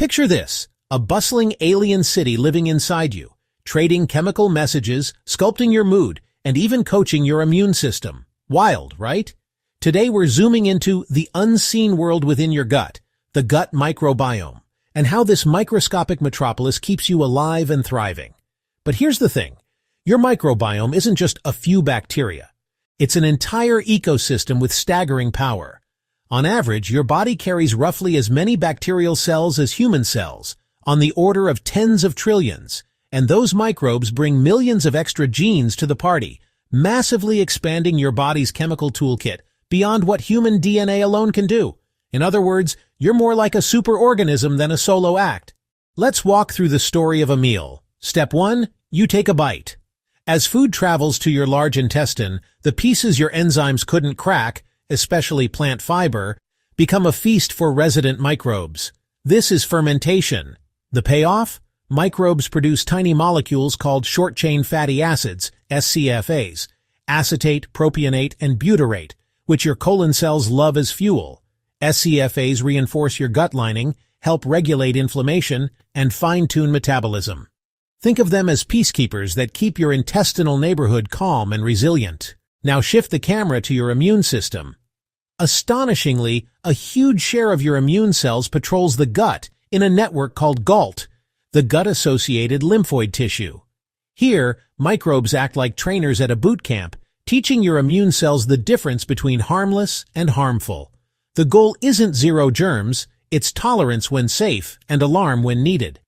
Picture this, a bustling alien city living inside you, trading chemical messages, sculpting your mood, and even coaching your immune system. Wild, right? Today we're zooming into the unseen world within your gut, the gut microbiome, and how this microscopic metropolis keeps you alive and thriving. But here's the thing. Your microbiome isn't just a few bacteria. It's an entire ecosystem with staggering power. On average, your body carries roughly as many bacterial cells as human cells, on the order of tens of trillions, and those microbes bring millions of extra genes to the party, massively expanding your body's chemical toolkit beyond what human DNA alone can do. In other words, you're more like a superorganism than a solo act. Let's walk through the story of a meal. Step 1. You take a bite. As food travels to your large intestine, the pieces your enzymes couldn't crack, especially plant fiber, become a feast for resident microbes. This is fermentation. The payoff? Microbes produce tiny molecules called short-chain fatty acids, SCFAs, acetate, propionate, and butyrate, which your colon cells love as fuel. SCFAs reinforce your gut lining, help regulate inflammation, and fine-tune metabolism. Think of them as peacekeepers that keep your intestinal neighborhood calm and resilient. Now shift the camera to your immune system. Astonishingly, a huge share of your immune cells patrols the gut in a network called GALT, the gut-associated lymphoid tissue. Here, microbes act like trainers at a boot camp, teaching your immune cells the difference between harmless and harmful. The goal isn't zero germs, it's tolerance when safe and alarm when needed.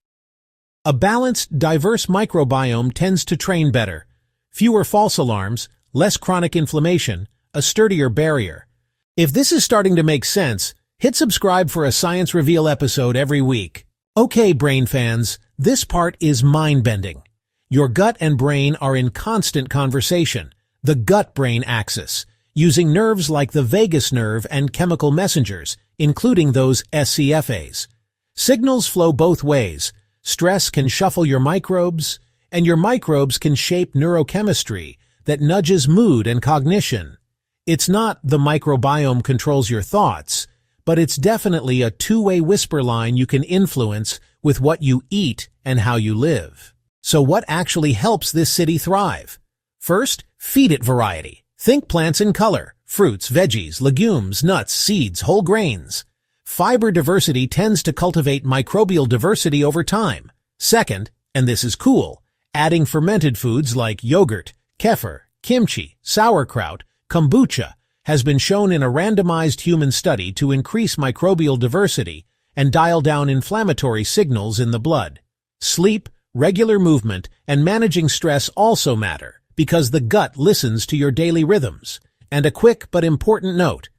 A balanced, diverse microbiome tends to train better. Fewer false alarms, less chronic inflammation, a sturdier barrier. If this is starting to make sense, hit subscribe for a Science Reveal episode every week. Okay, brain fans, this part is mind-bending. Your gut and brain are in constant conversation, the gut-brain axis, using nerves like the vagus nerve and chemical messengers, including those SCFAs. Signals flow both ways. Stress can shuffle your microbes, and your microbes can shape neurochemistry that nudges mood and cognition. It's not the microbiome controls your thoughts, but it's definitely a two-way whisper line you can influence with what you eat and how you live. So what actually helps this city thrive? First, feed it variety. Think plants in color, fruits, veggies, legumes, nuts, seeds, whole grains. Fiber diversity tends to cultivate microbial diversity over time. Second, and this is cool, adding fermented foods like yogurt, kefir, kimchi, sauerkraut, kombucha has been shown in a randomized human study to increase microbial diversity and dial down inflammatory signals in the blood. Sleep, regular movement, and managing stress also matter because the gut listens to your daily rhythms. And a quick but important note: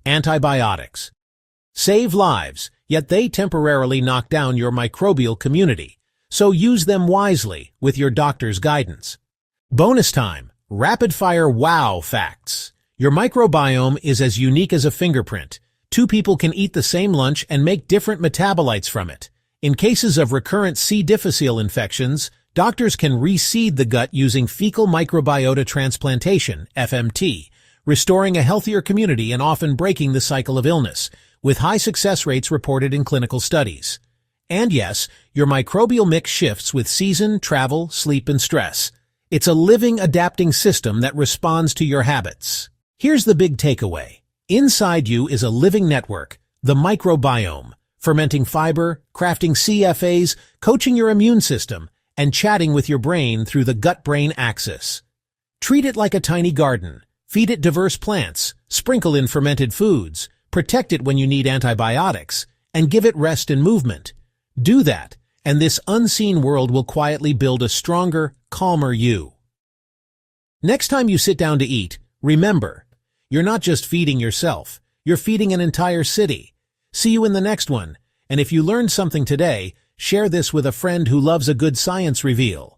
antibiotics save lives, yet they temporarily knock down your microbial community, so use them wisely with your doctor's guidance. Bonus time, rapid-fire wow facts. Your microbiome is as unique as a fingerprint. Two people can eat the same lunch and make different metabolites from it. In cases of recurrent C. difficile infections, doctors can reseed the gut using fecal microbiota transplantation, FMT, restoring a healthier community and often breaking the cycle of illness, with high success rates reported in clinical studies. And yes, your microbial mix shifts with season, travel, sleep, and stress. It's a living, adapting system that responds to your habits. Here's the big takeaway. Inside you is a living network, the microbiome, fermenting fiber, crafting CFAs, coaching your immune system, and chatting with your brain through the gut-brain axis. Treat it like a tiny garden. Feed it diverse plants, sprinkle in fermented foods, protect it when you need antibiotics, and give it rest and movement. Do that, and this unseen world will quietly build a stronger, calmer you. Next time you sit down to eat, remember, you're not just feeding yourself, you're feeding an entire city. See you in the next one, and if you learned something today, share this with a friend who loves a good science reveal.